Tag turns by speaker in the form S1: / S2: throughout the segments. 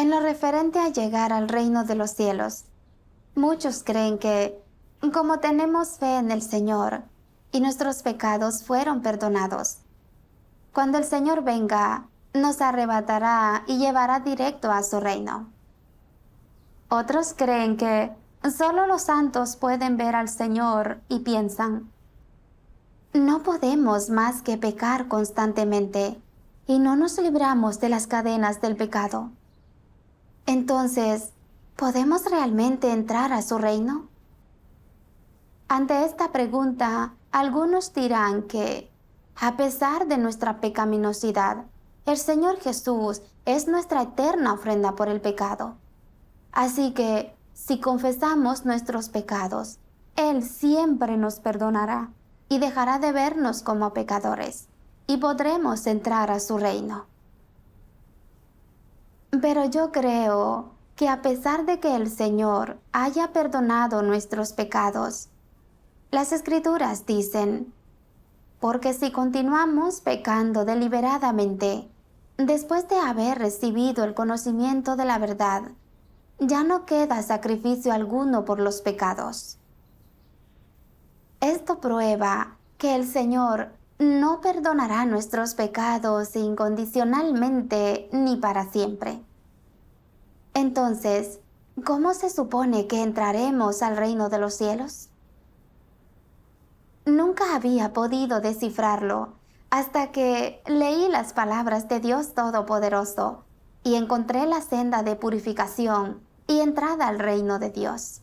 S1: En lo referente a llegar al reino de los cielos, muchos creen que, como tenemos fe en el Señor y nuestros pecados fueron perdonados, cuando el Señor venga, nos arrebatará y llevará directo a su reino. Otros creen que solo los santos pueden ver al Señor y piensan, no podemos más que pecar constantemente y no nos libramos de las cadenas del pecado. Entonces, ¿podemos realmente entrar a su reino? Ante esta pregunta, algunos dirán que, a pesar de nuestra pecaminosidad, el Señor Jesús es nuestra eterna ofrenda por el pecado. Así que, si confesamos nuestros pecados, Él siempre nos perdonará y dejará de vernos como pecadores, y podremos entrar a su reino. Pero yo creo que a pesar de que el Señor haya perdonado nuestros pecados, las Escrituras dicen, porque si continuamos pecando deliberadamente, después de haber recibido el conocimiento de la verdad, ya no queda sacrificio alguno por los pecados. Esto prueba que el Señor no perdonará nuestros pecados incondicionalmente ni para siempre. Entonces, ¿cómo se supone que entraremos al reino de los cielos? Nunca había podido descifrarlo hasta que leí las palabras de Dios Todopoderoso y encontré la senda de purificación y entrada al reino de Dios.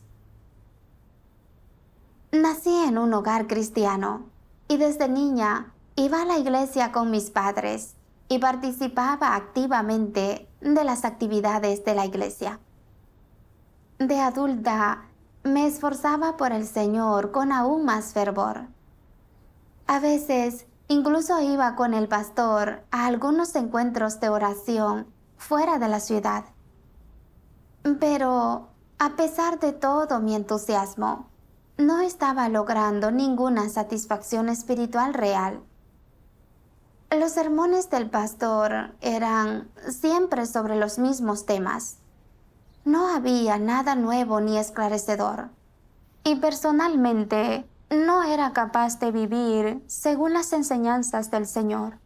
S1: Nací en un hogar cristiano y desde niña iba a la iglesia con mis padres y participaba activamente de las actividades de la iglesia. De adulta, me esforzaba por el Señor con aún más fervor. A veces, incluso iba con el pastor a algunos encuentros de oración fuera de la ciudad. Pero, a pesar de todo mi entusiasmo, no estaba logrando ninguna satisfacción espiritual real. Los sermones del pastor eran siempre sobre los mismos temas. No había nada nuevo ni esclarecedor. Y personalmente no era capaz de vivir según las enseñanzas del Señor.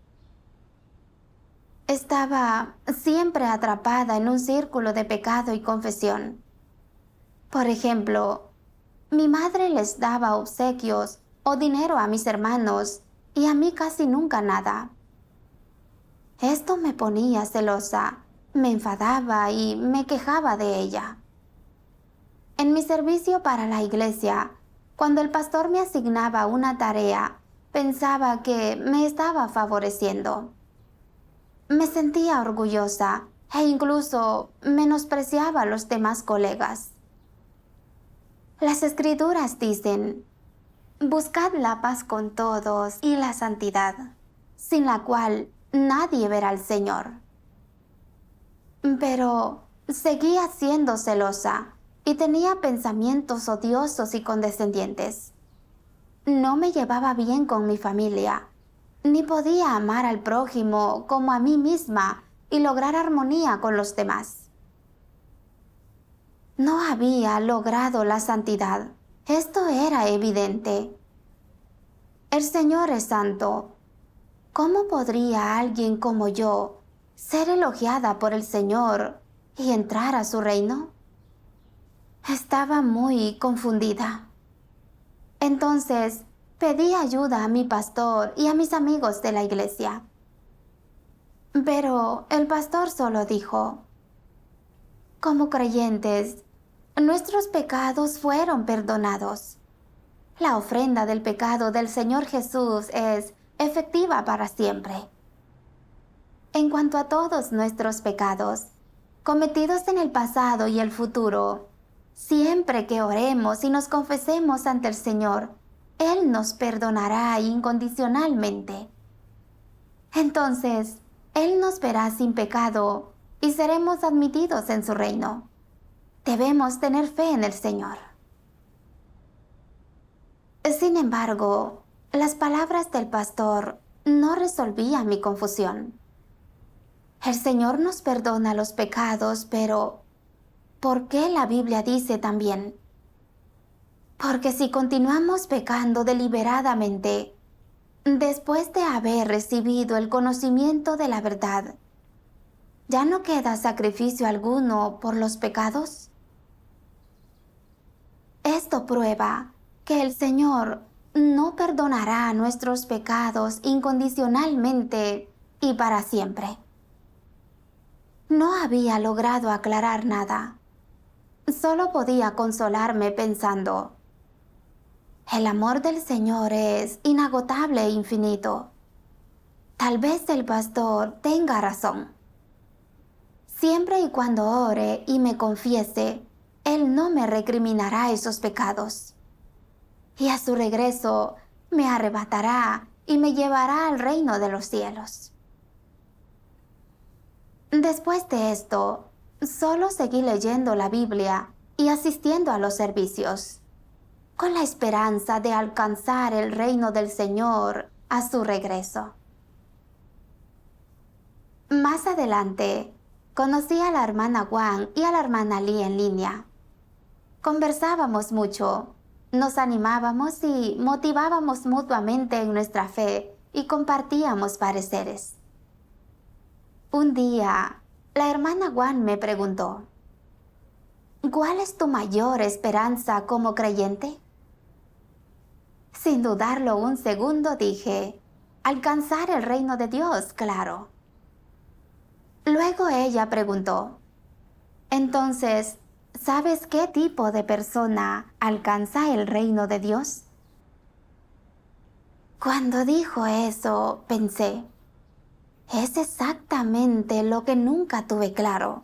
S1: Estaba siempre atrapada en un círculo de pecado y confesión. Por ejemplo, mi madre les daba obsequios o dinero a mis hermanos y a mí casi nunca nada. Esto me ponía celosa, me enfadaba y me quejaba de ella. En mi servicio para la iglesia, cuando el pastor me asignaba una tarea, pensaba que me estaba favoreciendo. Me sentía orgullosa e incluso menospreciaba a los demás colegas. Las Escrituras dicen, buscad la paz con todos y la santidad, sin la cual nadie verá al Señor. Pero seguía siendo celosa y tenía pensamientos odiosos y condescendientes. No me llevaba bien con mi familia, ni podía amar al prójimo como a mí misma y lograr armonía con los demás. No había logrado la santidad. Esto era evidente. El Señor es santo. ¿Cómo podría alguien como yo ser elogiada por el Señor y entrar a su reino? Estaba muy confundida. Entonces, pedí ayuda a mi pastor y a mis amigos de la iglesia. Pero el pastor solo dijo, como creyentes, nuestros pecados fueron perdonados. La ofrenda del pecado del Señor Jesús es efectiva para siempre. En cuanto a todos nuestros pecados, cometidos en el pasado y el futuro, siempre que oremos y nos confesemos ante el Señor, Él nos perdonará incondicionalmente. Entonces, Él nos verá sin pecado y seremos admitidos en su reino. Debemos tener fe en el Señor. Sin embargo, las palabras del pastor no resolvían mi confusión. El Señor nos perdona los pecados, pero ¿por qué la Biblia dice también? Porque si continuamos pecando deliberadamente, después de haber recibido el conocimiento de la verdad, ¿ya no queda sacrificio alguno por los pecados? Esto prueba que el Señor no perdonará nuestros pecados incondicionalmente y para siempre. No había logrado aclarar nada. Solo podía consolarme pensando, el amor del Señor es inagotable e infinito. Tal vez el pastor tenga razón. Siempre y cuando ore y me confiese, Él no me recriminará esos pecados. Y a su regreso me arrebatará y me llevará al reino de los cielos. Después de esto, solo seguí leyendo la Biblia y asistiendo a los servicios, con la esperanza de alcanzar el reino del Señor a su regreso. Más adelante, conocí a la hermana Wang y a la hermana Lee en línea. Conversábamos mucho, nos animábamos y motivábamos mutuamente en nuestra fe y compartíamos pareceres. Un día, la hermana Wang me preguntó, ¿cuál es tu mayor esperanza como creyente? Sin dudarlo un segundo dije, alcanzar el reino de Dios, claro. Luego ella preguntó, entonces, ¿sabes qué tipo de persona alcanza el reino de Dios? Cuando dijo eso, pensé, es exactamente lo que nunca tuve claro.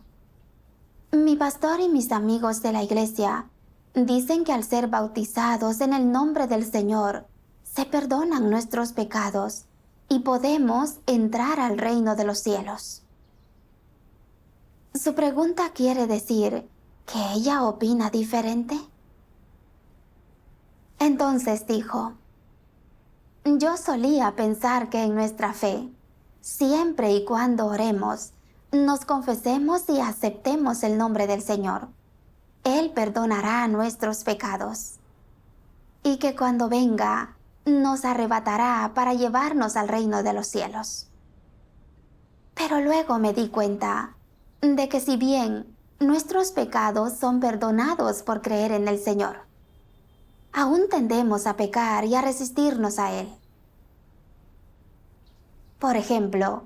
S1: Mi pastor y mis amigos de la iglesia dicen que al ser bautizados en el nombre del Señor, se perdonan nuestros pecados y podemos entrar al reino de los cielos. Su pregunta quiere decir que ella opina diferente. Entonces dijo, yo solía pensar que en nuestra fe, siempre y cuando oremos, nos confesemos y aceptemos el nombre del Señor, Él perdonará nuestros pecados. Y que cuando venga, nos arrebatará para llevarnos al reino de los cielos. Pero luego me di cuenta de que si bien nuestros pecados son perdonados por creer en el Señor, aún tendemos a pecar y a resistirnos a Él. Por ejemplo,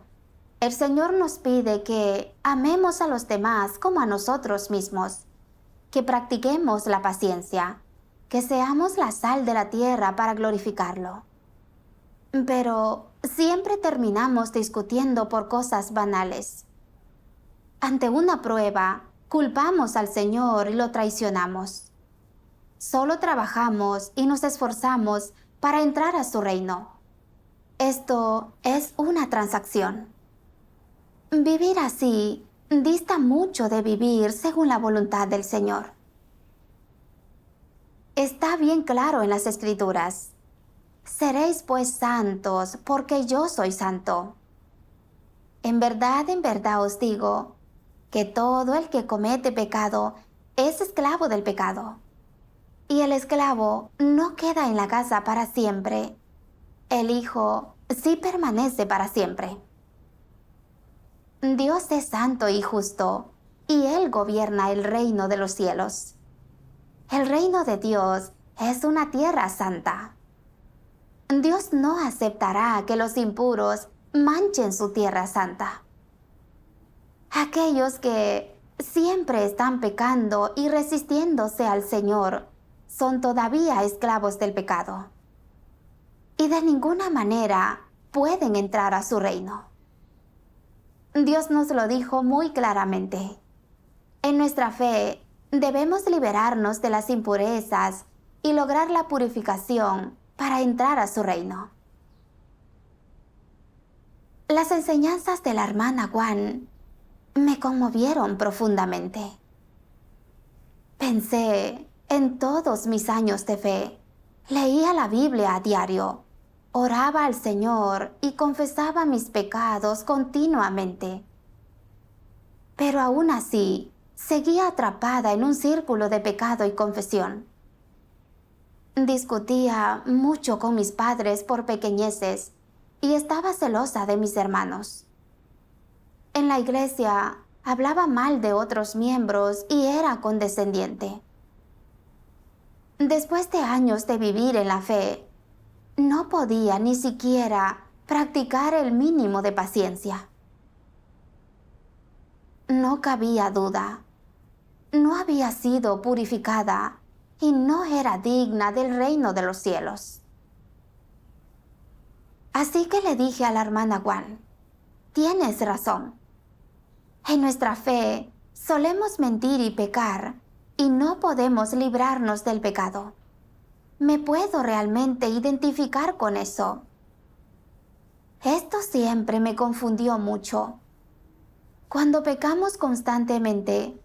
S1: el Señor nos pide que amemos a los demás como a nosotros mismos, que practiquemos la paciencia, que seamos la sal de la tierra para glorificarlo. Pero siempre terminamos discutiendo por cosas banales. Ante una prueba, culpamos al Señor y lo traicionamos. Solo trabajamos y nos esforzamos para entrar a su reino. Esto es una transacción. Vivir así dista mucho de vivir según la voluntad del Señor. Está bien claro en las Escrituras. Seréis pues santos, porque yo soy santo. En verdad os digo, que todo el que comete pecado es esclavo del pecado. Y el esclavo no queda en la casa para siempre. El Hijo sí permanece para siempre. Dios es santo y justo, y Él gobierna el reino de los cielos. El reino de Dios es una tierra santa. Dios no aceptará que los impuros manchen su tierra santa. Aquellos que siempre están pecando y resistiéndose al Señor son todavía esclavos del pecado. Y de ninguna manera pueden entrar a su reino. Dios nos lo dijo muy claramente. En nuestra fe debemos liberarnos de las impurezas y lograr la purificación para entrar a su reino. Las enseñanzas de la hermana Wang me conmovieron profundamente. Pensé en todos mis años de fe. Leía la Biblia a diario, oraba al Señor y confesaba mis pecados continuamente. pero aún así seguía atrapada en un círculo de pecado y confesión. Discutía mucho con mis padres por pequeñeces y estaba celosa de mis hermanos. En la iglesia hablaba mal de otros miembros y era condescendiente. Después de años de vivir en la fe, no podía ni siquiera practicar el mínimo de paciencia. No cabía duda. No había sido purificada y no era digna del reino de los cielos. Así que le dije a la hermana Guan, tienes razón. En nuestra fe solemos mentir y pecar y no podemos librarnos del pecado. Me puedo realmente identificar con eso. Esto siempre me confundió mucho. Cuando pecamos constantemente,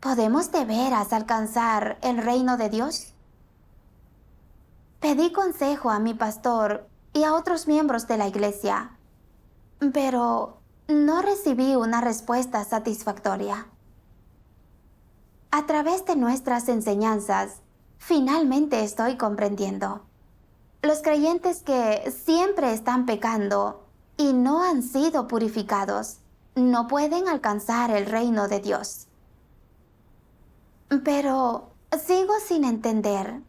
S1: ¿podemos de veras alcanzar el reino de Dios? Pedí consejo a mi pastor y a otros miembros de la iglesia, pero no recibí una respuesta satisfactoria. A través de nuestras enseñanzas, finalmente estoy comprendiendo. Los creyentes que siempre están pecando y no han sido purificados, no pueden alcanzar el reino de Dios. Pero sigo sin entender.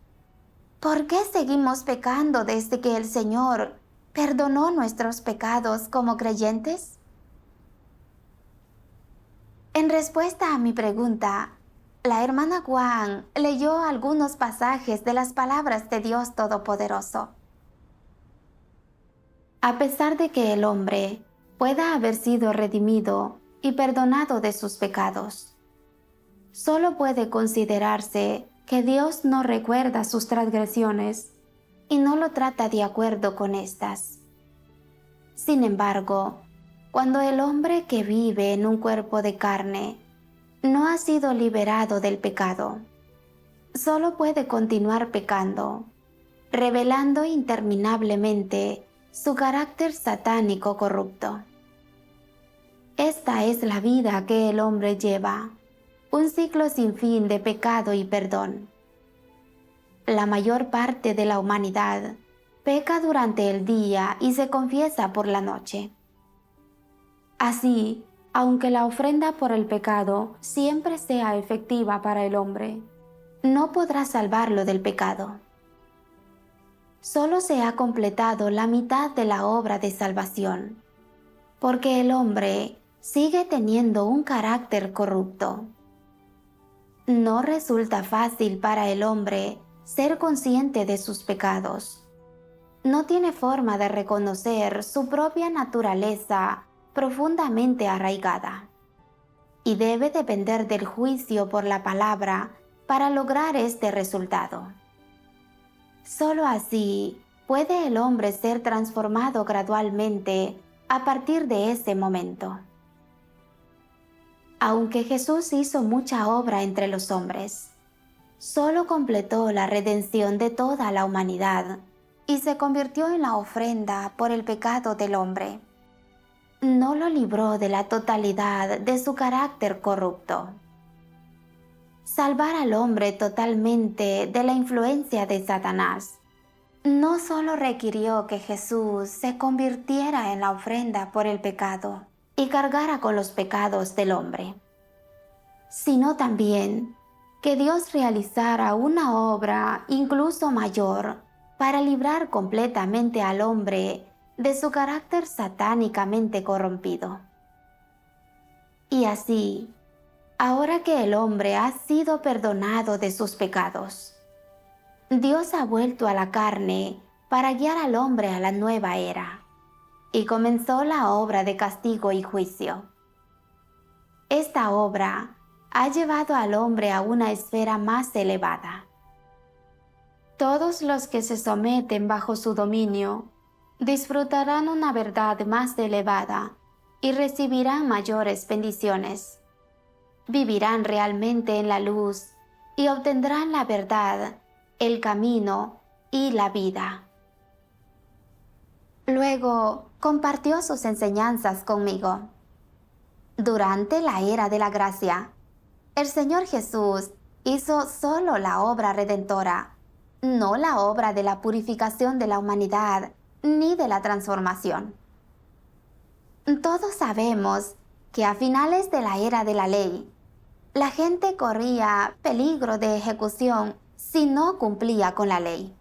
S1: ¿Por qué seguimos pecando desde que el Señor perdonó nuestros pecados como creyentes? En respuesta a mi pregunta, la hermana Guan leyó algunos pasajes de las palabras de Dios Todopoderoso. A pesar de que el hombre pueda haber sido redimido y perdonado de sus pecados, solo puede considerarse que Dios no recuerda sus transgresiones y no lo trata de acuerdo con estas. Sin embargo, cuando el hombre que vive en un cuerpo de carne no ha sido liberado del pecado, solo puede continuar pecando, revelando interminablemente su carácter satánico corrupto. Esta es la vida que el hombre lleva, un ciclo sin fin de pecado y perdón. La mayor parte de la humanidad peca durante el día y se confiesa por la noche. Así, aunque la ofrenda por el pecado siempre sea efectiva para el hombre, no podrá salvarlo del pecado. Solo se ha completado la mitad de la obra de salvación, porque el hombre sigue teniendo un carácter corrupto. No resulta fácil para el hombre ser consciente de sus pecados. No tiene forma de reconocer su propia naturaleza profundamente arraigada, y debe depender del juicio por la palabra para lograr este resultado. Solo así puede el hombre ser transformado gradualmente a partir de ese momento. Aunque Jesús hizo mucha obra entre los hombres, solo completó la redención de toda la humanidad y se convirtió en la ofrenda por el pecado del hombre. No lo libró de la totalidad de su carácter corrupto. Salvar al hombre totalmente de la influencia de Satanás no solo requirió que Jesús se convirtiera en la ofrenda por el pecado y cargara con los pecados del hombre, sino también que Dios realizara una obra incluso mayor para librar completamente al hombre de su carácter satánicamente corrompido. Y así, ahora que el hombre ha sido perdonado de sus pecados, Dios ha vuelto a la carne para guiar al hombre a la nueva era, y comenzó la obra de castigo y juicio. Esta obra ha llevado al hombre a una esfera más elevada. Todos los que se someten bajo su dominio disfrutarán una verdad más elevada y recibirán mayores bendiciones. Vivirán realmente en la luz y obtendrán la verdad, el camino y la vida. Luego compartió sus enseñanzas conmigo. Durante la era de la gracia, el Señor Jesús hizo solo la obra redentora, no la obra de la purificación de la humanidad ni de la transformación. Todos sabemos que a finales de la era de la ley, la gente corría peligro de ejecución si no cumplía con la ley.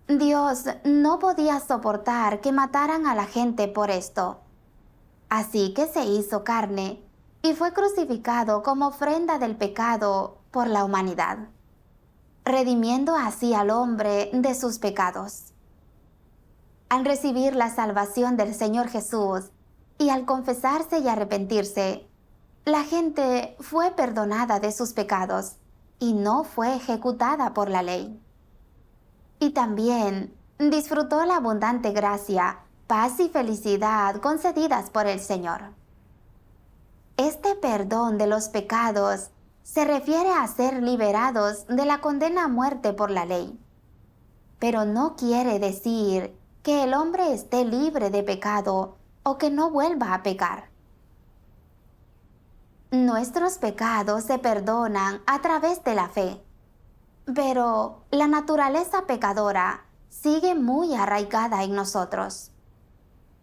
S1: Dios no podía soportar que mataran a la gente por esto. Así que se hizo carne y fue crucificado como ofrenda del pecado por la humanidad, redimiendo así al hombre de sus pecados. Al recibir la salvación del Señor Jesús y al confesarse y arrepentirse, la gente fue perdonada de sus pecados y no fue ejecutada por la ley. Y también disfrutó la abundante gracia, paz y felicidad concedidas por el Señor. Este perdón de los pecados se refiere a ser liberados de la condena a muerte por la ley, pero no quiere decir que el hombre esté libre de pecado o que no vuelva a pecar. Nuestros pecados se perdonan a través de la fe, pero la naturaleza pecadora sigue muy arraigada en nosotros.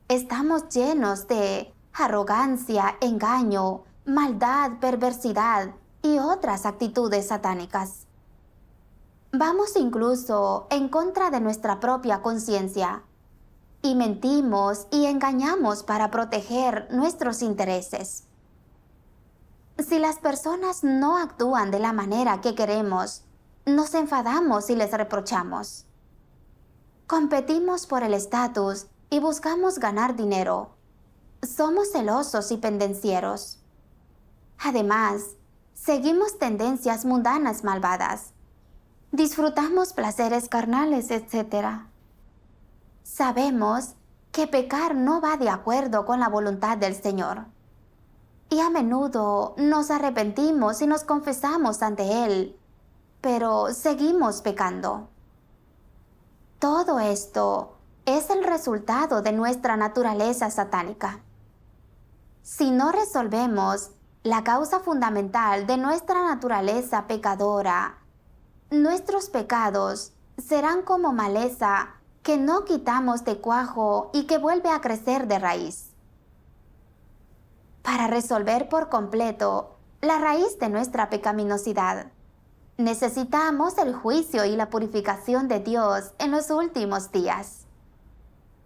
S1: Estamos llenos de arrogancia, engaño, maldad, perversidad y otras actitudes satánicas. Vamos incluso en contra de nuestra propia conciencia y mentimos y engañamos para proteger nuestros intereses. Si las personas no actúan de la manera que queremos, nos enfadamos y les reprochamos. Competimos por el estatus y buscamos ganar dinero. Somos celosos y pendencieros. Además, seguimos tendencias mundanas malvadas. Disfrutamos placeres carnales, etc. Sabemos que pecar no va de acuerdo con la voluntad del Señor. Y a menudo nos arrepentimos y nos confesamos ante Él, pero seguimos pecando. Todo esto es el resultado de nuestra naturaleza satánica. Si no resolvemos la causa fundamental de nuestra naturaleza pecadora, nuestros pecados serán como maleza que no quitamos de cuajo y que vuelve a crecer de raíz. Para resolver por completo la raíz de nuestra pecaminosidad, necesitamos el juicio y la purificación de Dios en los últimos días.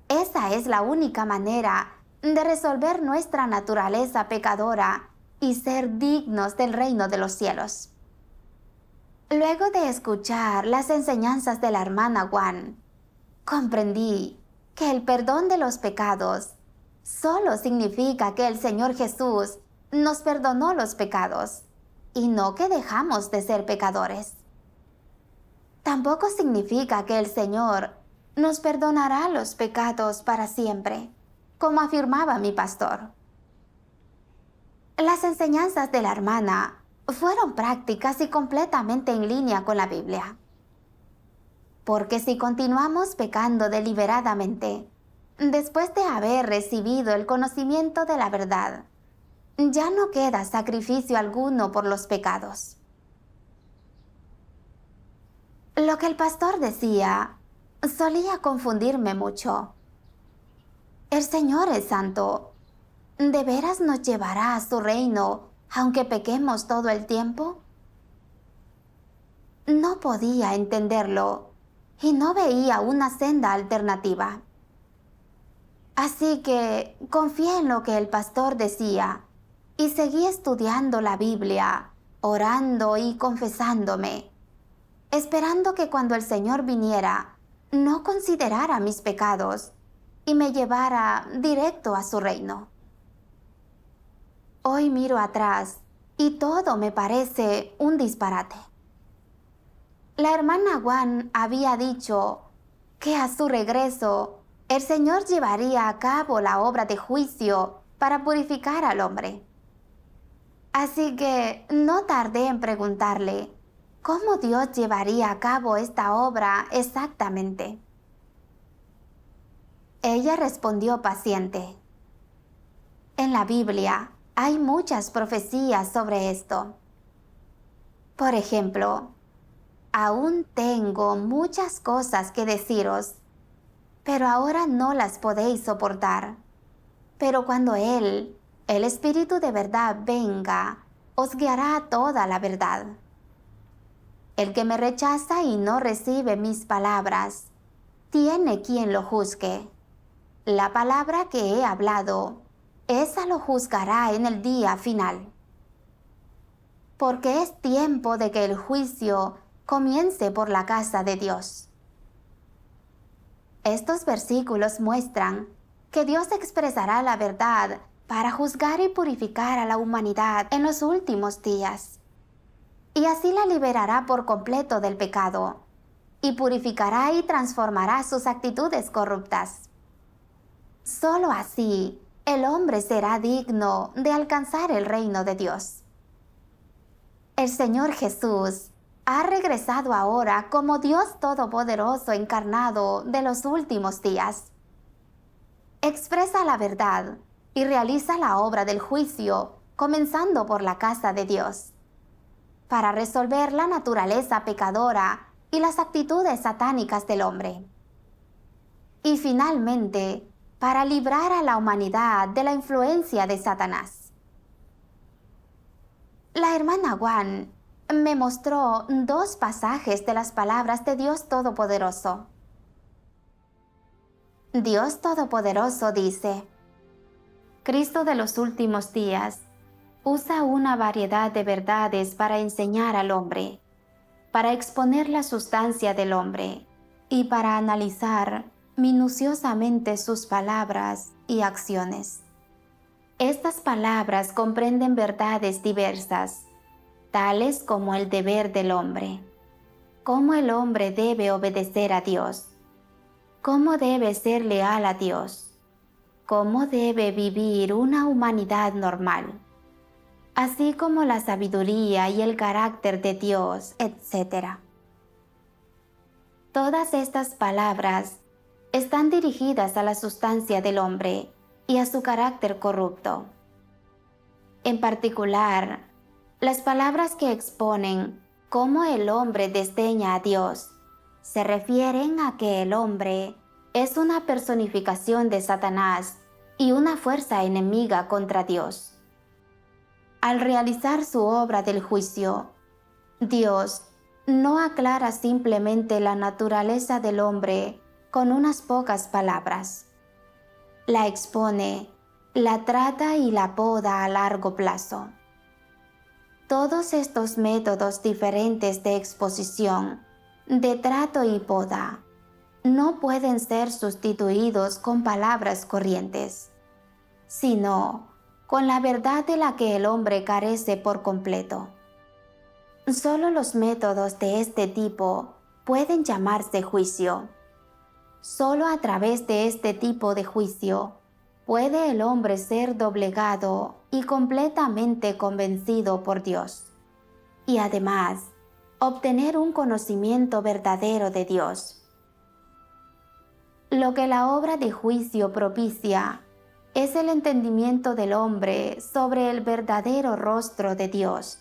S1: Esa es la única manera de resolver nuestra naturaleza pecadora y ser dignos del reino de los cielos. Luego de escuchar las enseñanzas de la hermana Guan, comprendí que el perdón de los pecados solo significa que el Señor Jesús nos perdonó los pecados y no que dejamos de ser pecadores. Tampoco significa que el Señor nos perdonará los pecados para siempre, como afirmaba mi pastor. Las enseñanzas de la hermana fueron prácticas y completamente en línea con la Biblia. Porque si continuamos pecando deliberadamente, después de haber recibido el conocimiento de la verdad, ya no queda sacrificio alguno por los pecados. Lo que el pastor decía solía confundirme mucho. El Señor es santo. ¿De veras nos llevará a su reino aunque pequemos todo el tiempo? No podía entenderlo y no veía una senda alternativa. Así que confié en lo que el pastor decía y seguí estudiando la Biblia, orando y confesándome, esperando que cuando el Señor viniera, no considerara mis pecados y me llevara directo a su reino. Hoy miro atrás y todo me parece un disparate. La hermana Guan había dicho que a su regreso el Señor llevaría a cabo la obra de juicio para purificar al hombre. Así que no tardé en preguntarle cómo Dios llevaría a cabo esta obra exactamente. Ella respondió paciente: En la Biblia hay muchas profecías sobre esto. Por ejemplo, aún tengo muchas cosas que deciros, pero ahora no las podéis soportar. Pero cuando Él, el Espíritu de verdad, venga, os guiará a toda la verdad. El que me rechaza y no recibe mis palabras, tiene quien lo juzgue. La palabra que he hablado, esa lo juzgará en el día final. Porque es tiempo de que el juicio comience por la casa de Dios. Estos versículos muestran que Dios expresará la verdad para juzgar y purificar a la humanidad en los últimos días. Y así la liberará por completo del pecado, y purificará y transformará sus actitudes corruptas. Solo así el hombre será digno de alcanzar el reino de Dios. El Señor Jesús ha regresado ahora como Dios Todopoderoso encarnado de los últimos días. Expresa la verdad y realiza la obra del juicio, comenzando por la casa de Dios, para resolver la naturaleza pecadora y las actitudes satánicas del hombre. Y finalmente, para librar a la humanidad de la influencia de Satanás. La hermana Wan me mostró 2 pasajes de las palabras de Dios Todopoderoso. Dios Todopoderoso dice: Cristo de los últimos días usa una variedad de verdades para enseñar al hombre, para exponer la sustancia del hombre y para analizar minuciosamente sus palabras y acciones. Estas palabras comprenden verdades diversas, tales como el deber del hombre, cómo el hombre debe obedecer a Dios, cómo debe ser leal a Dios, cómo debe vivir una humanidad normal, así como la sabiduría y el carácter de Dios, etc. Todas estas palabras están dirigidas a la sustancia del hombre y a su carácter corrupto. En particular, las palabras que exponen cómo el hombre desdeña a Dios se refieren a que el hombre es una personificación de Satanás y una fuerza enemiga contra Dios. Al realizar su obra del juicio, Dios no aclara simplemente la naturaleza del hombre con unas pocas palabras. La expone, la trata y la poda a largo plazo. Todos estos métodos diferentes de exposición, de trato y poda, no pueden ser sustituidos con palabras corrientes, sino con la verdad de la que el hombre carece por completo. Solo los métodos de este tipo pueden llamarse juicio. Solo a través de este tipo de juicio puede el hombre ser doblegado y completamente convencido por Dios, y además obtener un conocimiento verdadero de Dios. Lo que la obra de juicio propicia es el entendimiento del hombre sobre el verdadero rostro de Dios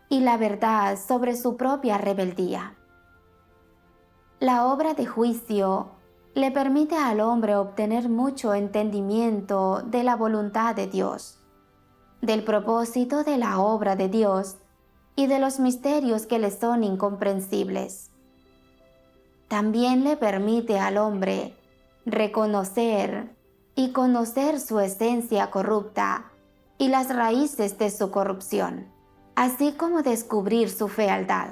S1: y la verdad sobre su propia rebeldía. La obra de juicio le permite al hombre obtener mucho entendimiento de la voluntad de Dios, del propósito de la obra de Dios y de los misterios que le son incomprensibles. También le permite al hombre reconocer y conocer su esencia corrupta y las raíces de su corrupción, así como descubrir su fealdad.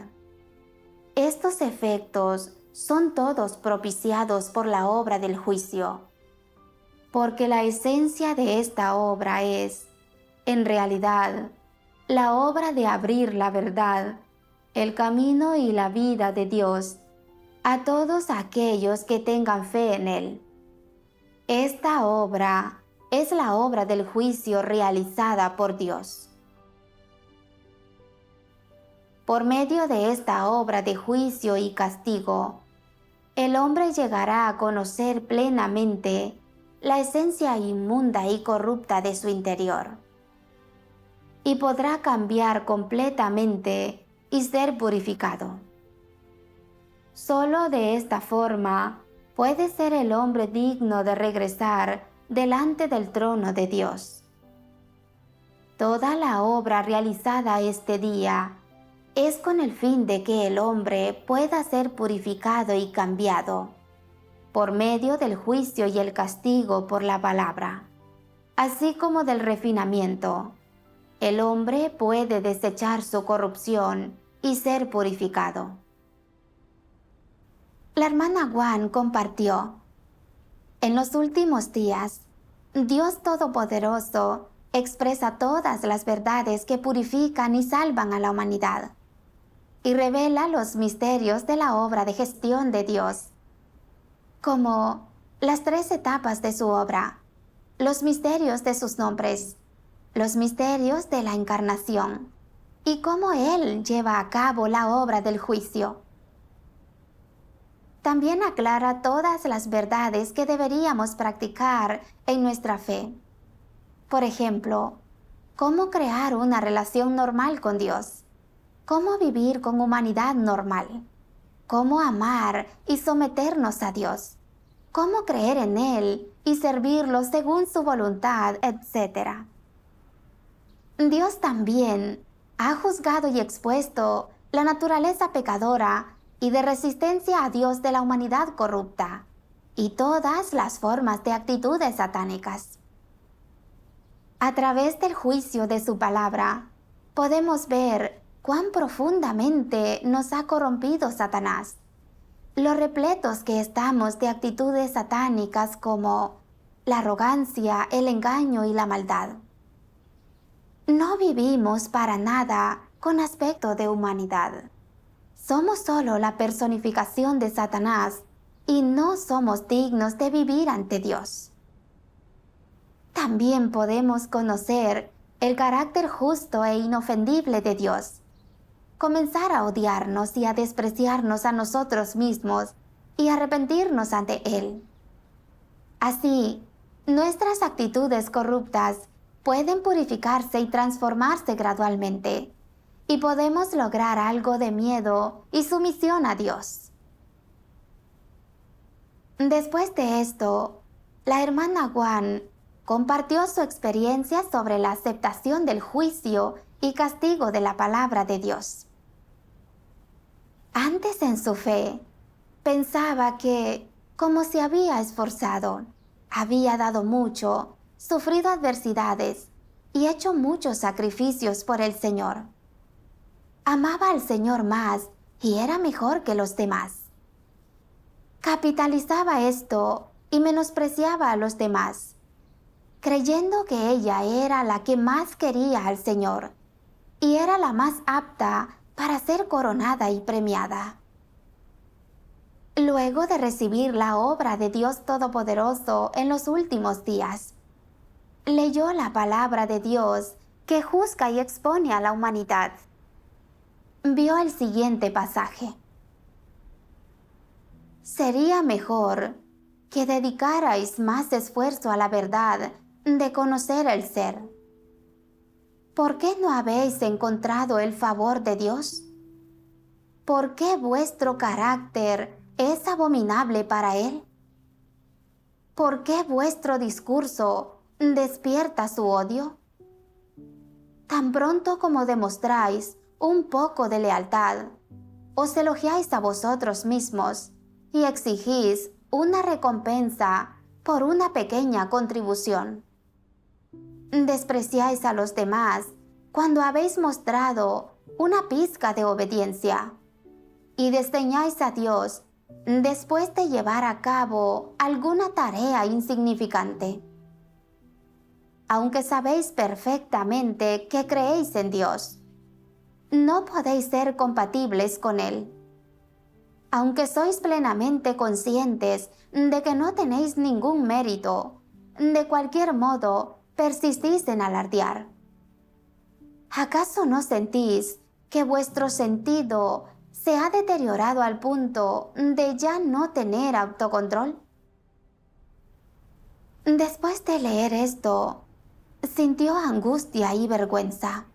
S1: Estos efectos son todos propiciados por la obra del juicio, porque la esencia de esta obra es, en realidad, la obra de abrir la verdad, el camino y la vida de Dios a todos aquellos que tengan fe en Él. Esta obra es la obra del juicio realizada por Dios. Por medio de esta obra de juicio y castigo, el hombre llegará a conocer plenamente la esencia inmunda y corrupta de su interior, y podrá cambiar completamente y ser purificado. Solo de esta forma puede ser el hombre digno de regresar delante del trono de Dios. Toda la obra realizada este día es con el fin de que el hombre pueda ser purificado y cambiado por medio del juicio y el castigo por la palabra, así como del refinamiento. El hombre puede desechar su corrupción y ser purificado. La hermana Guan compartió: en los últimos días, Dios Todopoderoso expresa todas las verdades que purifican y salvan a la humanidad, y revela los misterios de la obra de gestión de Dios, como las 3 etapas de su obra, los misterios de sus nombres, los misterios de la encarnación, y cómo Él lleva a cabo la obra del juicio. También aclara todas las verdades que deberíamos practicar en nuestra fe. Por ejemplo, cómo crear una relación normal con Dios, cómo vivir con humanidad normal, cómo amar y someternos a Dios, cómo creer en Él y servirlo según su voluntad, etc. Dios también ha juzgado y expuesto la naturaleza pecadora y de resistencia a Dios de la humanidad corrupta, y todas las formas de actitudes satánicas. A través del juicio de su palabra, podemos ver cuán profundamente nos ha corrompido Satanás, lo repletos que estamos de actitudes satánicas como la arrogancia, el engaño y la maldad. No vivimos para nada con aspecto de humanidad. Somos solo la personificación de Satanás y no somos dignos de vivir ante Dios. También podemos conocer el carácter justo e inofendible de Dios, comenzar a odiarnos y a despreciarnos a nosotros mismos y arrepentirnos ante Él. Así, nuestras actitudes corruptas pueden purificarse y transformarse gradualmente, y podemos lograr algo de miedo y sumisión a Dios. Después de esto, la hermana Guan compartió su experiencia sobre la aceptación del juicio y castigo de la palabra de Dios. Antes en su fe, pensaba que, como se había esforzado, había dado mucho, sufrido adversidades y hecho muchos sacrificios por el Señor. Amaba al Señor más y era mejor que los demás. Capitalizaba esto y menospreciaba a los demás, creyendo que ella era la que más quería al Señor y era la más apta para ser coronada y premiada. Luego de recibir la obra de Dios Todopoderoso en los últimos días, leyó la palabra de Dios que juzga y expone a la humanidad. Vio el siguiente pasaje: sería mejor que dedicarais más esfuerzo a la verdad de conocer el ser. ¿Por qué no habéis encontrado el favor de Dios? ¿Por qué vuestro carácter es abominable para Él? ¿Por qué vuestro discurso despierta su odio? Tan pronto como demostráis un poco de lealtad, os elogiáis a vosotros mismos y exigís una recompensa por una pequeña contribución. Despreciáis a los demás cuando habéis mostrado una pizca de obediencia y desdeñáis a Dios después de llevar a cabo alguna tarea insignificante. Aunque sabéis perfectamente que creéis en Dios, no podéis ser compatibles con Él. Aunque sois plenamente conscientes de que no tenéis ningún mérito, de cualquier modo persistís en alardear. ¿Acaso no sentís que vuestro sentido se ha deteriorado al punto de ya no tener autocontrol? Después de leer esto, sintió angustia y vergüenza.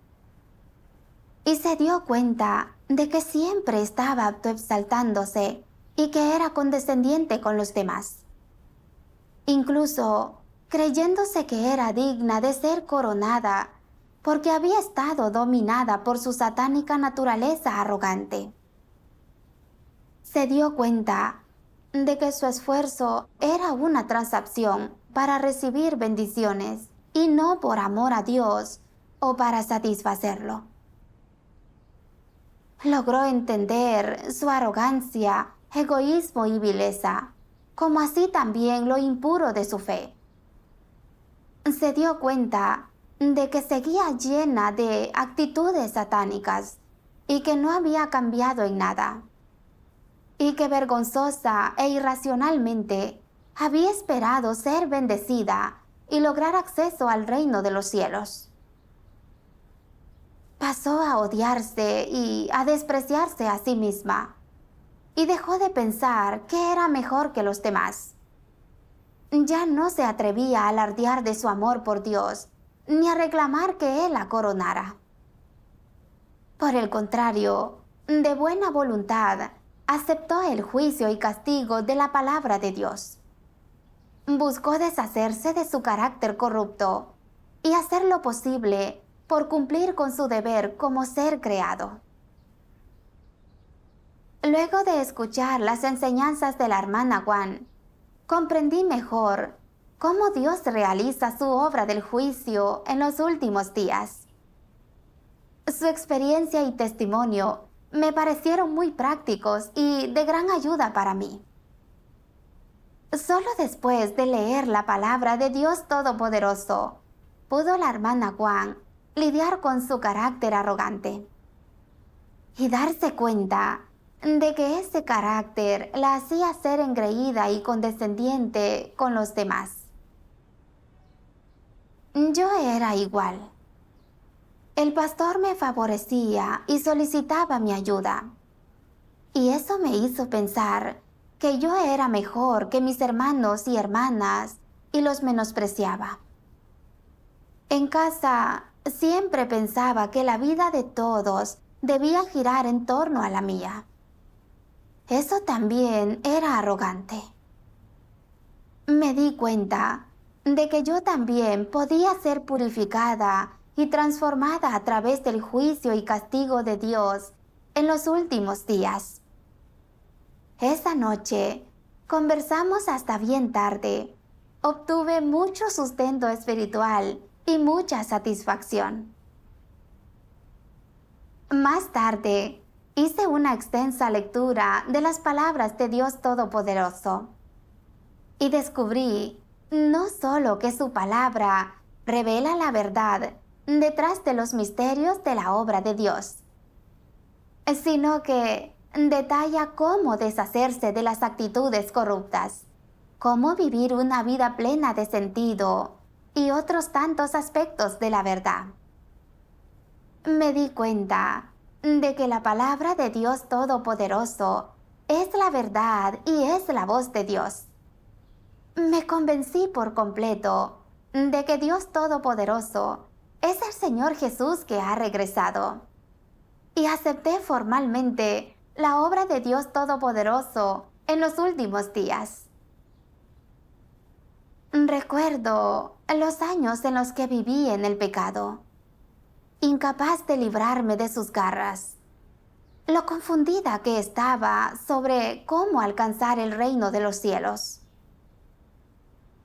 S1: Y se dio cuenta de que siempre estaba autoexaltándose y que era condescendiente con los demás. Incluso creyéndose que era digna de ser coronada porque había estado dominada por su satánica naturaleza arrogante. Se dio cuenta de que su esfuerzo era una transacción para recibir bendiciones y no por amor a Dios o para satisfacerlo. Logró entender su arrogancia, egoísmo y vileza, como así también lo impuro de su fe. Se dio cuenta de que seguía llena de actitudes satánicas y que no había cambiado en nada, y que vergonzosa e irracionalmente había esperado ser bendecida y lograr acceso al reino de los cielos. Pasó a odiarse y a despreciarse a sí misma, y dejó de pensar que era mejor que los demás. Ya no se atrevía a alardear de su amor por Dios, ni a reclamar que Él la coronara. Por el contrario, de buena voluntad, aceptó el juicio y castigo de la palabra de Dios. Buscó deshacerse de su carácter corrupto y hacer lo posible por cumplir con su deber como ser creado. Luego de escuchar las enseñanzas de la hermana Guan, comprendí mejor cómo Dios realiza su obra del juicio en los últimos días. Su experiencia y testimonio me parecieron muy prácticos y de gran ayuda para mí. Solo después de leer la palabra de Dios Todopoderoso, pudo la hermana Guan lidiar con su carácter arrogante y darse cuenta de que ese carácter la hacía ser engreída y condescendiente con los demás. Yo era igual. El pastor me favorecía y solicitaba mi ayuda, y eso me hizo pensar que yo era mejor que mis hermanos y hermanas y los menospreciaba. En casa siempre pensaba que la vida de todos debía girar en torno a la mía. Eso también era arrogante. Me di cuenta de que yo también podía ser purificada y transformada a través del juicio y castigo de Dios en los últimos días. Esa noche conversamos hasta bien tarde. Obtuve mucho sustento espiritual y mucha satisfacción. Más tarde, hice una extensa lectura de las palabras de Dios Todopoderoso y descubrí no solo que su palabra revela la verdad detrás de los misterios de la obra de Dios, sino que detalla cómo deshacerse de las actitudes corruptas, cómo vivir una vida plena de sentido y otros tantos aspectos de la verdad. Me di cuenta de que la palabra de Dios Todopoderoso es la verdad y es la voz de Dios. Me convencí por completo de que Dios Todopoderoso es el Señor Jesús que ha regresado, y acepté formalmente la obra de Dios Todopoderoso en los últimos días. Recuerdo los años en los que viví en el pecado, incapaz de librarme de sus garras, lo confundida que estaba sobre cómo alcanzar el reino de los cielos.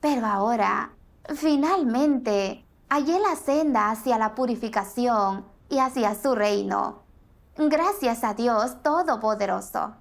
S1: Pero ahora, finalmente, hallé la senda hacia la purificación y hacia su reino, gracias a Dios Todopoderoso.